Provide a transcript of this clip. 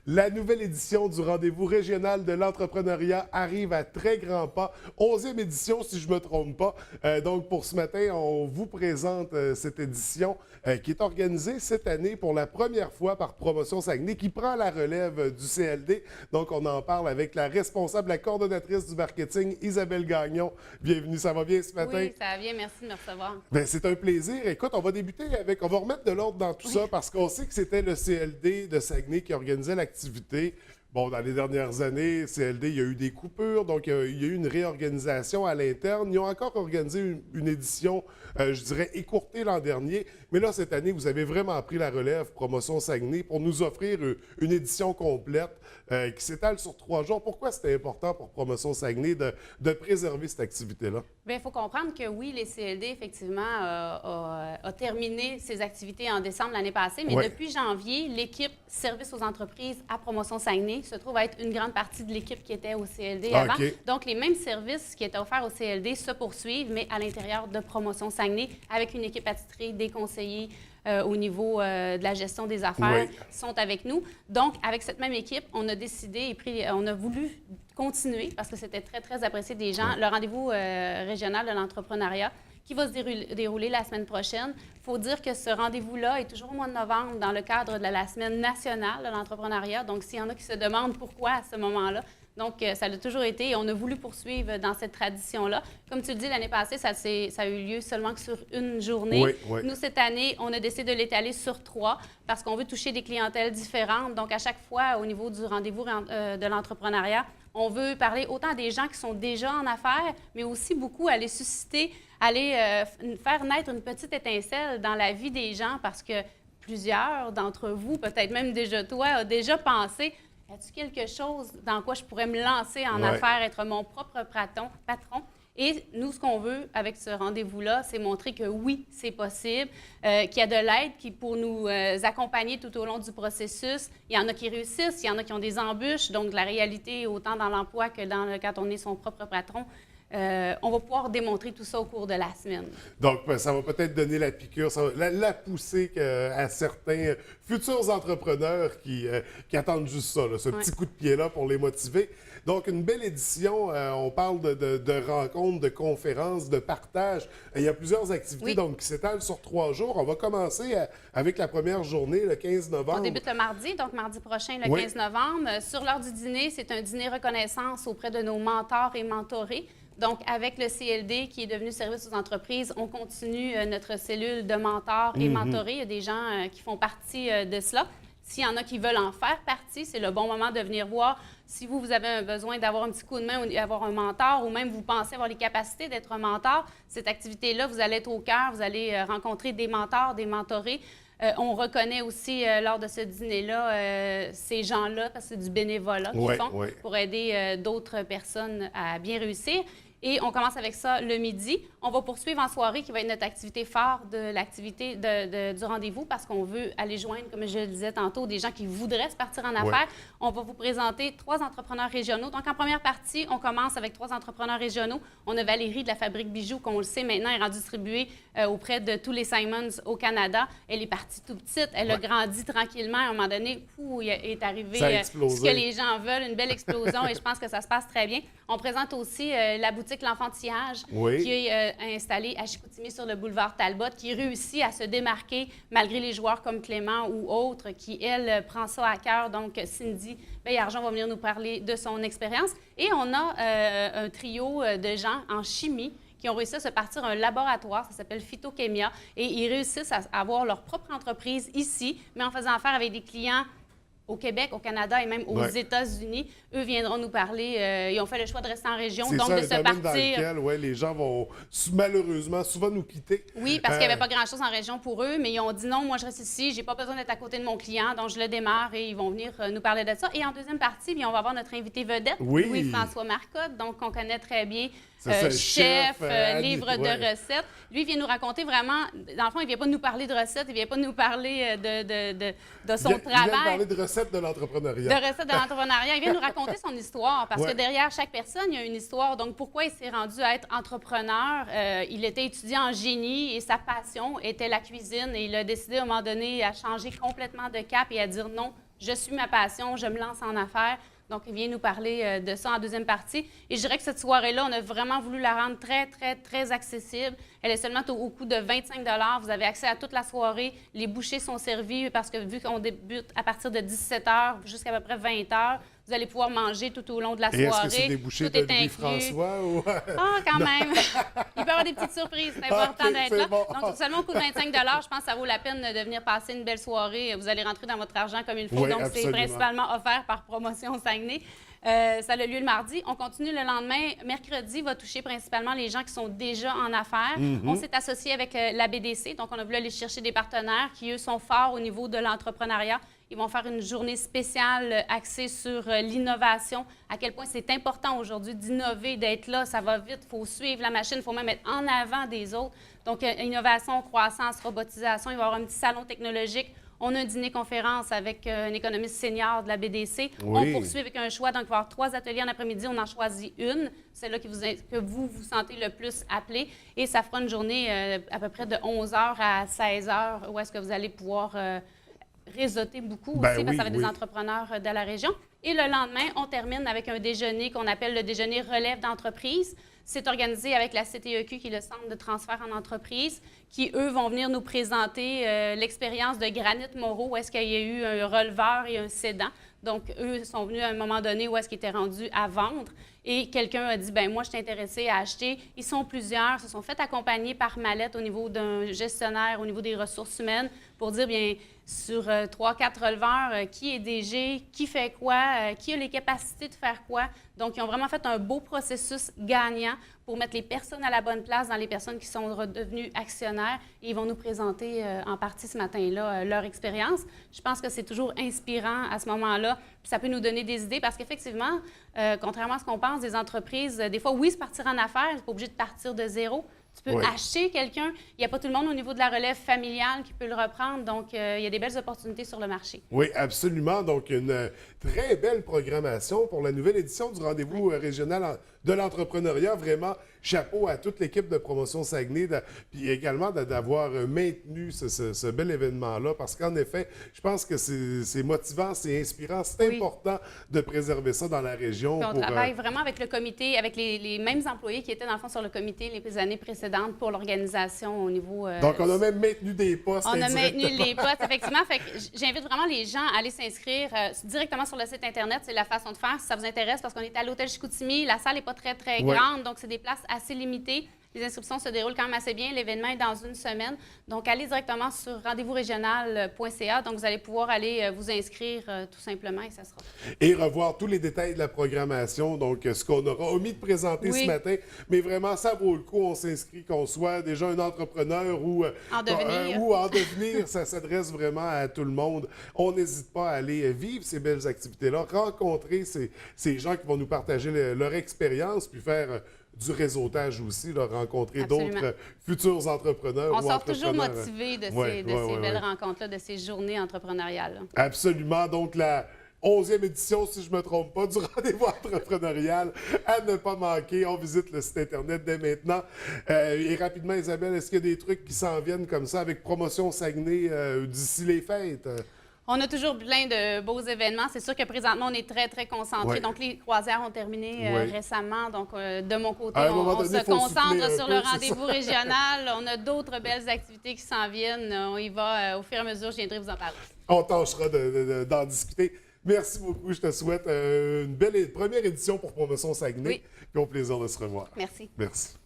La nouvelle édition du Rendez-vous régional de l'entrepreneuriat arrive à très grands pas. 11e édition, si je ne me trompe pas. Donc, pour ce matin, on vous présente cette édition qui est organisée cette année pour la première fois par Promotion Saguenay, qui prend la relève du CLD. Donc, on en parle avec la responsable, la coordonnatrice du marketing, Isabelle Gagnon. Bienvenue, ça va bien ce matin? Oui, ça va bien, merci de me recevoir. Bien, c'est un plaisir. Écoute, on va débuter on va remettre de l'ordre dans tout ça parce qu'on sait que c'était le CLD de Saguenay qui organisait l'activité. Bon, dans les dernières années, CLD, il y a eu des coupures, donc il y a eu une réorganisation à l'interne. Ils ont encore organisé une édition, je dirais, écourtée l'an dernier. Mais là, cette année, vous avez vraiment pris la relève, Promotion Saguenay, pour nous offrir une édition complète qui s'étale sur 3 jours. Pourquoi c'était important pour Promotion Saguenay de préserver cette activité-là? Bien, il faut comprendre que oui, les CLD, effectivement, a terminé ses activités en décembre l'année passée, mais depuis janvier, l'équipe Service aux entreprises à Promotion Saguenay se trouve à être une grande partie de l'équipe qui était au CLD avant. Donc, les mêmes services qui étaient offerts au CLD se poursuivent, mais à l'intérieur de Promotion Saguenay, avec une équipe attitrée, des conseillers au niveau de la gestion des affaires sont avec nous. Donc, avec cette même équipe, on a décidé on a voulu continuer, parce que c'était très, très apprécié des gens, le rendez-vous régional de l'entrepreneuriat qui va se dérouler la semaine prochaine. Il faut dire que ce rendez-vous-là est toujours au mois de novembre dans le cadre de la semaine nationale de l'entrepreneuriat. Donc, s'il y en a qui se demandent pourquoi à ce moment-là, donc, ça l'a toujours été et on a voulu poursuivre dans cette tradition-là. Comme tu le dis, l'année passée, ça a eu lieu seulement que sur une journée. Nous, cette année, on a décidé de l'étaler sur 3 parce qu'on veut toucher des clientèles différentes. Donc, à chaque fois, au niveau du rendez-vous de l'entrepreneuriat, on veut parler autant des gens qui sont déjà en affaires, mais aussi beaucoup aller susciter, aller faire naître une petite étincelle dans la vie des gens parce que plusieurs d'entre vous, peut-être même déjà toi, a déjà pensé: as-tu quelque chose dans quoi je pourrais me lancer en affaires, être mon propre patron? Et nous, ce qu'on veut avec ce rendez-vous-là, c'est montrer que oui, c'est possible, qu'il y a de l'aide pour nous accompagner tout au long du processus. Il y en a qui réussissent, il y en a qui ont des embûches. Donc, la réalité, autant dans l'emploi que quand on est son propre patron, on va pouvoir démontrer tout ça au cours de la semaine. Donc, ça va peut-être donner la piqûre, ça va la pousser à certains futurs entrepreneurs qui attendent juste ça, là, ce petit coup de pied-là pour les motiver. Donc, une belle édition. On parle de rencontres, de conférences, de partage. Il y a plusieurs activités donc, qui s'étalent sur 3 jours. On va commencer avec la première journée, le 15 novembre. On débute le mardi, donc mardi prochain, le 15 novembre. Sur l'heure du dîner, c'est un dîner reconnaissance auprès de nos mentors et mentorés. Donc, avec le CLD qui est devenu Service aux entreprises, on continue notre cellule de mentors et mentorés. Il y a des gens qui font partie de cela. S'il y en a qui veulent en faire partie, c'est le bon moment de venir voir. Si vous avez un besoin d'avoir un petit coup de main ou d'avoir un mentor, ou même vous pensez avoir les capacités d'être un mentor, cette activité-là, vous allez être au cœur, vous allez rencontrer des mentors, des mentorés. On reconnaît aussi, lors de ce dîner-là, ces gens-là, parce que c'est du bénévolat qu'ils font pour aider d'autres personnes à bien réussir. Et on commence avec ça le midi. On va poursuivre en soirée, qui va être notre activité phare de l'activité du rendez-vous, parce qu'on veut aller joindre, comme je le disais tantôt, des gens qui voudraient se partir en affaires. On va vous présenter 3 entrepreneurs régionaux. Donc, en première partie, on commence avec 3 entrepreneurs régionaux. On a Valérie de la Fabrique Bijoux, qu'on le sait maintenant, est rendue distribuée auprès de tous les Simons au Canada. Elle est partie tout petite. Elle a grandi tranquillement. À un moment donné, il est arrivé ce que les gens veulent, une belle explosion, et je pense que ça se passe très bien. On présente aussi la boutique L'Enfantillage, qui est installée à Chicoutimi sur le boulevard Talbot, qui réussit à se démarquer malgré les joueurs comme Clément ou autres, qui, elle, prend ça à cœur. Donc, Cindy Veillargeon va venir nous parler de son expérience. Et on a un trio de gens en chimie qui ont réussi à se partir un laboratoire, ça s'appelle Phytochémia, et ils réussissent à avoir leur propre entreprise ici, mais en faisant affaire avec des clients au Québec, au Canada et même aux États-Unis. Eux viendront nous parler. Ils ont fait le choix de rester en région, donc de se partir. Dans lequel, les gens vont malheureusement souvent nous quitter. Oui, parce qu'il n'y avait pas grand-chose en région pour eux, mais ils ont dit non, moi je reste ici, j'ai pas besoin d'être à côté de mon client, donc je le démarre et ils vont venir nous parler de ça. Et en deuxième partie, bien, on va avoir notre invité vedette, Louis-François Marcotte, donc qu'on connaît très bien. Chef, livre de recettes. Lui, il vient nous raconter vraiment, dans le fond, il ne vient pas nous parler de recettes, il ne vient pas nous parler de son travail. Il vient parler de recettes de l'entrepreneuriat. De recettes de l'entrepreneuriat. Il vient nous raconter son histoire, parce que derrière chaque personne, il y a une histoire. Donc, pourquoi il s'est rendu à être entrepreneur? Il était étudiant en génie et sa passion était la cuisine. Et il a décidé, à un moment donné, à changer complètement de cap et à dire non, je suis ma passion, je me lance en affaires. Donc, il vient nous parler de ça en deuxième partie. Et je dirais que cette soirée-là, on a vraiment voulu la rendre très, très, très accessible. Elle est seulement au coût de 25 $. Vous avez accès à toute la soirée. Les bouchées sont servis parce que vu qu'on débute à partir de 17 h jusqu'à peu près 20 h, vous allez pouvoir manger tout au long de la soirée. Est-ce que c'est des bouchées de Louis-François ou... Ah, quand même! Il peut y avoir des petites surprises. C'est important d'être là. Bon. Donc, seulement au coût de 25 $, je pense que ça vaut la peine de venir passer une belle soirée. Vous allez rentrer dans votre argent comme il faut. Oui, donc, absolument. c'est principalement offert par Promotion Saguenay. Ça a lieu le mardi. On continue le lendemain. Mercredi va toucher principalement les gens qui sont déjà en affaires. On s'est associé avec la BDC. Donc, on a voulu aller chercher des partenaires qui, eux, sont forts au niveau de l'entrepreneuriat. Ils vont faire une journée spéciale axée sur l'innovation, à quel point c'est important aujourd'hui d'innover, d'être là. Ça va vite, il faut suivre la machine, il faut même être en avant des autres. Donc, innovation, croissance, robotisation, il va y avoir un petit salon technologique. On a un dîner-conférence avec un économiste senior de la BDC. Oui. On poursuit avec un choix. Donc, il va y avoir 3 ateliers en après-midi. On en choisit une. C'est là que vous sentez le plus appelé. Et ça fera une journée à peu près de 11 h à 16 h où est-ce que vous allez pouvoir réseauter beaucoup aussi, parce que ça va être des entrepreneurs de la région. Et le lendemain, on termine avec un déjeuner qu'on appelle le déjeuner relève d'entreprise. C'est organisé avec la CTEQ, qui est le Centre de transfert en entreprise, qui, eux, vont venir nous présenter l'expérience de Granit Moreau, où est-ce qu'il y a eu un releveur et un cédant. Donc, eux sont venus à un moment donné où est-ce qu'ils étaient rendus à vendre. Et quelqu'un a dit, bien, moi, je suis intéressé à acheter. Ils sont plusieurs, se sont fait accompagner par mallette au niveau d'un gestionnaire, au niveau des ressources humaines, pour dire, bien, sur 3-4 releveurs, qui est DG, qui fait quoi, qui a les capacités de faire quoi. Donc, ils ont vraiment fait un beau processus gagnant pour mettre les personnes à la bonne place dans les personnes qui sont redevenues actionnaires. Et ils vont nous présenter en partie ce matin-là leur expérience. Je pense que c'est toujours inspirant à ce moment-là. Puis ça peut nous donner des idées parce qu'effectivement, contrairement à ce qu'on pense, des entreprises, des fois, oui, se partir en affaires, tu n'es pas obligé de partir de zéro. Tu peux acheter quelqu'un. Il n'y a pas tout le monde au niveau de la relève familiale qui peut le reprendre. Donc, il y a des belles opportunités sur le marché. Oui, absolument. Donc, une très belle programmation pour la nouvelle édition du rendez-vous régional de l'entrepreneuriat. Vraiment, chapeau à toute l'équipe de Promotion Saguenay, puis également d'avoir maintenu ce bel événement-là, parce qu'en effet, je pense que c'est motivant, c'est inspirant, c'est important de préserver ça dans la région. Puis on travaille vraiment avec le comité, avec les mêmes employés qui étaient dans le fond sur le comité les années précédentes pour l'organisation au niveau... Donc, on a même maintenu des postes. On a maintenu les postes, effectivement. Fait que j'invite vraiment les gens à aller s'inscrire directement sur le site Internet. C'est la façon de faire si ça vous intéresse, parce qu'on est à l'hôtel Chicoutimi. La salle n'est pas très, très grande, donc c'est des places assez limitées. Les inscriptions se déroulent quand même assez bien. L'événement est dans une semaine. Donc, allez directement sur rendez-vous-régional.ca. Donc, vous allez pouvoir aller vous inscrire tout simplement et ça sera. Et revoir tous les détails de la programmation. Donc, ce qu'on aura omis de présenter ce matin. Mais vraiment, ça vaut le coup. On s'inscrit, qu'on soit déjà un entrepreneur ou en devenir. Ça s'adresse vraiment à tout le monde. On n'hésite pas à aller vivre ces belles activités-là, rencontrer ces gens qui vont nous partager leur expérience, puis faire du réseautage aussi, là, rencontrer d'autres futurs entrepreneurs. On sort toujours motivé de ces belles rencontres-là, de ces journées entrepreneuriales. Là. Absolument. Donc, la 11e édition, si je ne me trompe pas, du rendez-vous entrepreneurial à ne pas manquer. On visite le site Internet dès maintenant. Et rapidement, Isabelle, est-ce qu'il y a des trucs qui s'en viennent comme ça avec Promotion Saguenay d'ici les fêtes? On a toujours plein de beaux événements. C'est sûr que présentement, on est très, très concentrés. Donc, les croisières ont terminé récemment. Donc, de mon côté, on se concentre sur le rendez-vous régional. On a d'autres belles activités qui s'en viennent. On y va au fur et à mesure. Je viendrai vous en parler. On tâchera d'en discuter. Merci beaucoup. Je te souhaite une belle première édition pour Promotion Saguenay. Puis au plaisir de se revoir. Merci. Merci.